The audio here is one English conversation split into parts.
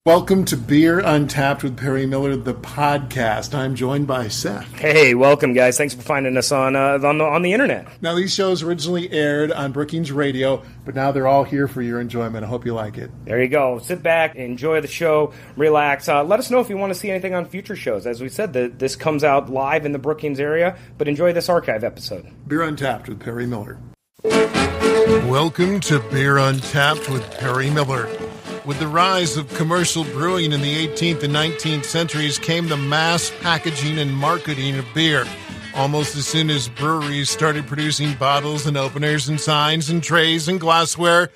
Welcome to Beer Untapped with Perry Miller, the podcast. I'm joined by Seth. Hey, welcome, guys. Thanks for finding us on the internet. Now, these shows originally aired on Brookings Radio, but now they're all here for your enjoyment. I hope you like it. There you go. Sit back, enjoy the show, relax. Let us know if you want to see anything on future shows. As we said, this comes out live in the Brookings area, but enjoy this archive episode. Beer Untapped with Perry Miller. Welcome to Beer Untapped with Perry Miller. With the rise of commercial brewing in the 18th and 19th centuries came the mass packaging and marketing of beer. Almost as soon as breweries started producing bottles and openers and signs and trays and glassware,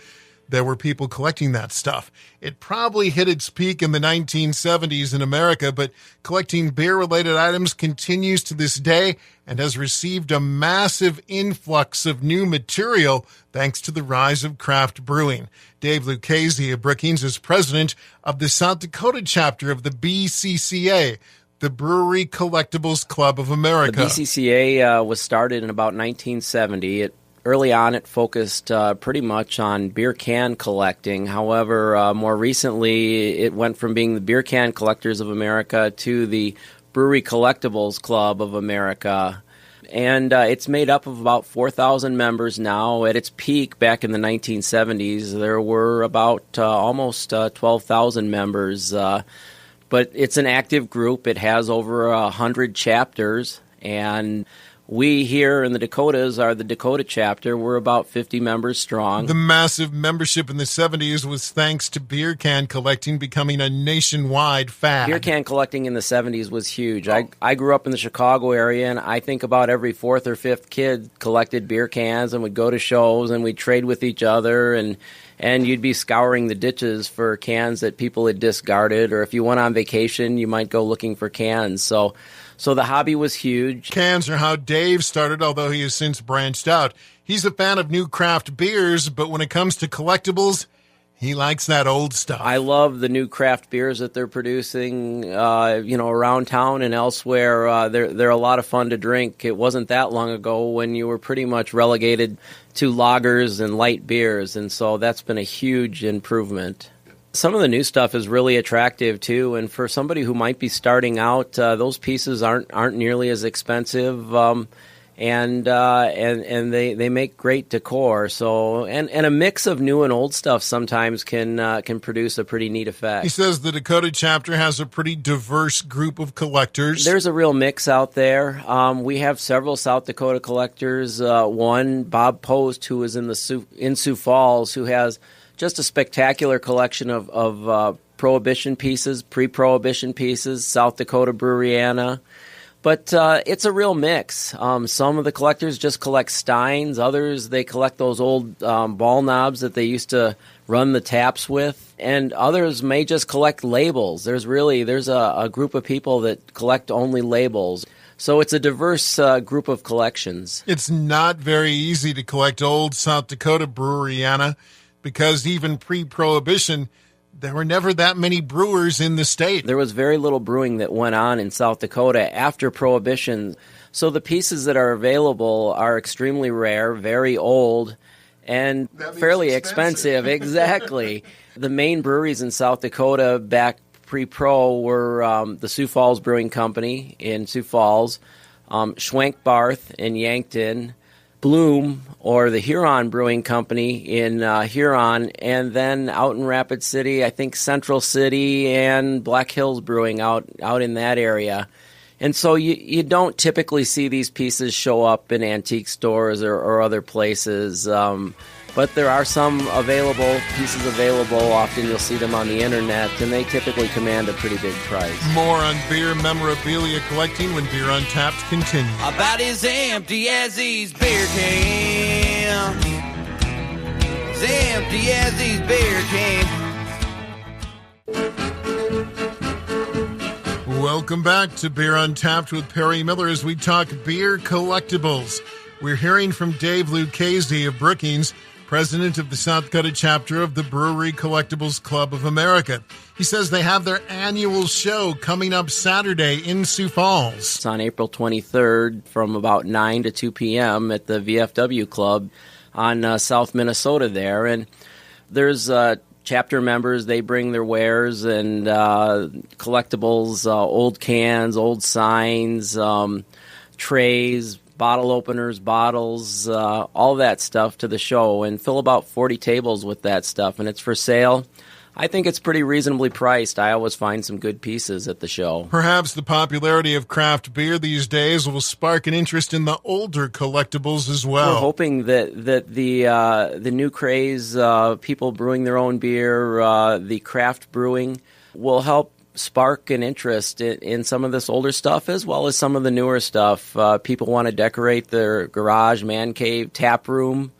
there were people collecting that stuff. It probably hit its peak in the 1970s in America, but collecting beer-related items continues to this day and has received a massive influx of new material thanks to the rise of craft brewing. Dave Lucchese of Brookings is president of the South Dakota chapter of the BCCA, the Brewery Collectibles Club of America. The BCCA was started in about 1970. Early on, it focused pretty much on beer can collecting. However, more recently, it went from being the Beer Can Collectors of America to the Brewery Collectibles Club of America. And it's made up of about 4,000 members now. At its peak back in the 1970s, there were about almost 12,000 members. But it's an active group. It has over 100 chapters, and we here in the Dakotas are the Dakota chapter. We're about 50 members strong. The massive membership in the 70s was thanks to beer can collecting becoming a nationwide fad. Beer can collecting in the 70s was huge. I grew up in the Chicago area, and I think about every fourth or fifth kid collected beer cans and would go to shows and we'd trade with each other, and you'd be scouring the ditches for cans that people had discarded, or if you went on vacation, you might go looking for cans. So the hobby was huge. Cans are how Dave started, although he has since branched out. He's a fan of new craft beers, but when it comes to collectibles, he likes that old stuff. I love the new craft beers that they're producing, around town and elsewhere. They're a lot of fun to drink. It wasn't that long ago when you were pretty much relegated to lagers and light beers, and so that's been a huge improvement. Some of the new stuff is really attractive too, and for somebody who might be starting out, those pieces aren't nearly as expensive, and they make great decor. So and a mix of new and old stuff sometimes can produce a pretty neat effect. He says the Dakota chapter has a pretty diverse group of collectors. There's a real mix out there. We have several South Dakota collectors. One, Bob Post, who is in Sioux Falls, who has just a spectacular collection of Prohibition pieces, pre-Prohibition pieces, South Dakota Breweriana. But it's a real mix. Some of the collectors just collect steins. Others, they collect those old ball knobs that they used to run the taps with. And others may just collect labels. There's a group of people that collect only labels. So it's a diverse group of collections. It's not very easy to collect old South Dakota Breweriana, because even pre-Prohibition, there were never that many brewers in the state. There was very little brewing that went on in South Dakota after Prohibition. So the pieces that are available are extremely rare, very old, and fairly expensive. Exactly. The main breweries in South Dakota back pre-Pro were the Sioux Falls Brewing Company in Sioux Falls, Schwenk Barth in Yankton, Bloom, or the Huron Brewing Company in Huron, and then out in Rapid City, I think Central City and Black Hills Brewing out in that area. And so you don't typically see these pieces show up in antique stores or other places, but there are some pieces available. Often you'll see them on the internet, and they typically command a pretty big price. More on beer memorabilia collecting when Beer Untapped continues. About as empty as these beer cans. As empty as these beer cans. Welcome back to Beer Untapped with Perry Miller as we talk beer collectibles. We're hearing from Dave Lucchese of Brookings, president of the South Dakota chapter of the Brewery Collectibles Club of America. He says they have their annual show coming up Saturday in Sioux Falls. It's on April 23rd from about 9 to 2 p.m. at the VFW Club on South Minnesota there. And there's chapter members, they bring their wares and collectibles, old cans, old signs, trays, bottle openers, bottles, all that stuff to the show, and fill about 40 tables with that stuff, and it's for sale. I think it's pretty reasonably priced. I always find some good pieces at the show. Perhaps the popularity of craft beer these days will spark an interest in the older collectibles as well. We're hoping that the new craze, people brewing their own beer, the craft brewing, will help spark an interest in some of this older stuff as well as some of the newer stuff. People want to decorate their garage, man cave, tap room,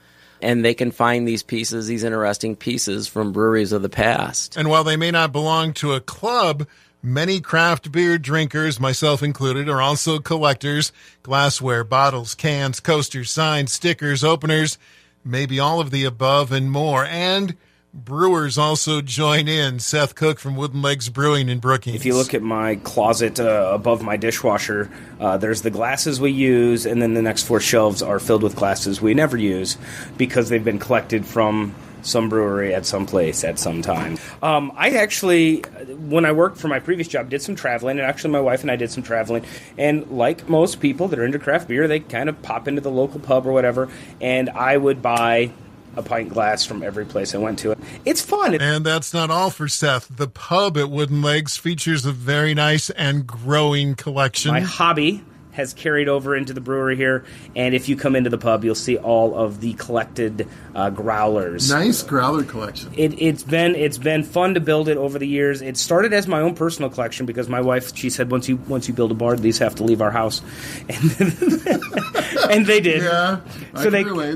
and they can find these pieces, these interesting pieces from breweries of the past. And while they may not belong to a club, many craft beer drinkers, myself included, are also collectors. Glassware, bottles, cans, coasters, signs, stickers, openers, maybe all of the above and more. And brewers also join in. Seth Cook from Wooden Legs Brewing in Brookings. If you look at my closet above my dishwasher, there's the glasses we use, and then the next 4 shelves are filled with glasses we never use because they've been collected from some brewery at some place at some time. I actually, when I worked for my previous job, did some traveling, and actually my wife and I did some traveling, and like most people that are into craft beer, they kind of pop into the local pub or whatever, and I would buy a pint glass from every place I went to. It's fun. And that's not all for Seth. The pub at Wooden Legs features a very nice and growing collection. My hobby has carried over into the brewery here, and if you come into the pub, you'll see all of the collected growlers. Nice growler collection. It's been fun to build it over the years. It started as my own personal collection because my wife, she said, once you build a bar, these have to leave our house, and they did. Yeah,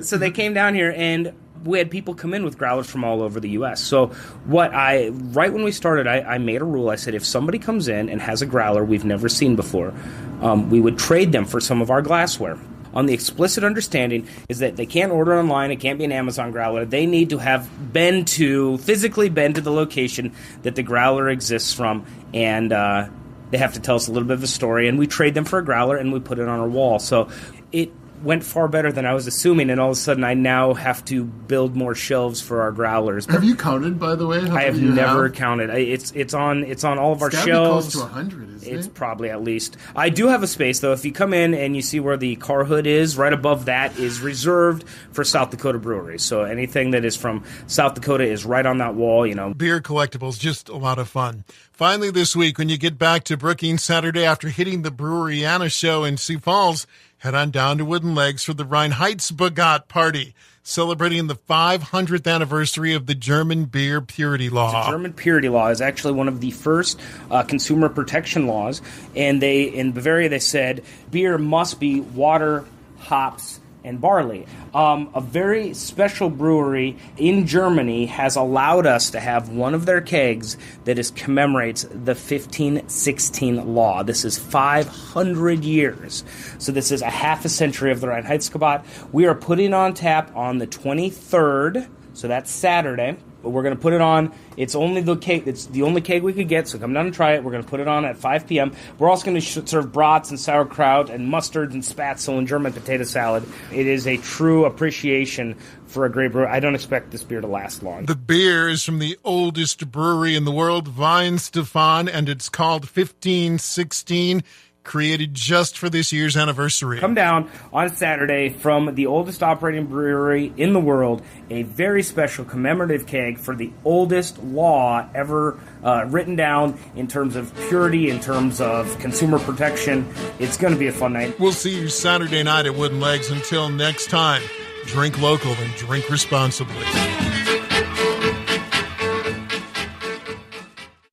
so they came down here, and we had people come in with growlers from all over the U.S. So right when we started, I made a rule. I said, if somebody comes in and has a growler we've never seen before, we would trade them for some of our glassware. On the explicit understanding is that they can't order online. It can't be an Amazon growler. They need to have physically been to the location that the growler exists from, and they have to tell us a little bit of a story. And we trade them for a growler, and we put it on our wall. So it went far better than I was assuming, and all of a sudden I now have to build more shelves for our growlers. Have you counted, by the way? I have never counted. It's on all of our shelves. It's got to be close to 100, isn't it? It's probably at least. I do have a space, though. If you come in and you see where the car hood is, right above that is reserved for South Dakota breweries. So anything that is from South Dakota is right on that wall, you know. Beer collectibles, just a lot of fun. Finally this week, when you get back to Brookings Saturday after hitting the Breweriana show in Sioux Falls, head on down to Wooden Legs for the Reinheitsbagat Party, celebrating the 500th anniversary of the German beer purity law. The German purity law is actually one of the first consumer protection laws, and in Bavaria they said beer must be water, hops, and barley. A very special brewery in Germany has allowed us to have one of their kegs that commemorates the 1516 law. This is 500 years. So this is a half a century of the Reinheitsgebot. We are putting on tap on the 23rd, so that's Saturday. But we're going to put it on. It's only the keg. It's the only keg we could get, so come down and try it. We're going to put it on at 5 p.m. We're also going to serve brats and sauerkraut and mustards and spätzle and German potato salad. It is a true appreciation for a great brewer. I don't expect this beer to last long. The beer is from the oldest brewery in the world, Weinstefan, and it's called 1516. Created just for this year's anniversary. Come down on Saturday from the oldest operating brewery in the world, a very special commemorative keg for the oldest law ever written down in terms of purity, in terms of consumer protection. It's going to be a fun night. We'll see you Saturday night at Wooden Legs. Until next time, drink local and drink responsibly.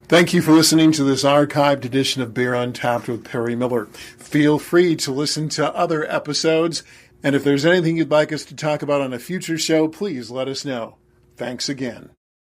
Thank you for listening to this archived edition of Beer Untapped with Perry Miller. Feel free to listen to other episodes, and if there's anything you'd like us to talk about on a future show, please let us know. Thanks again.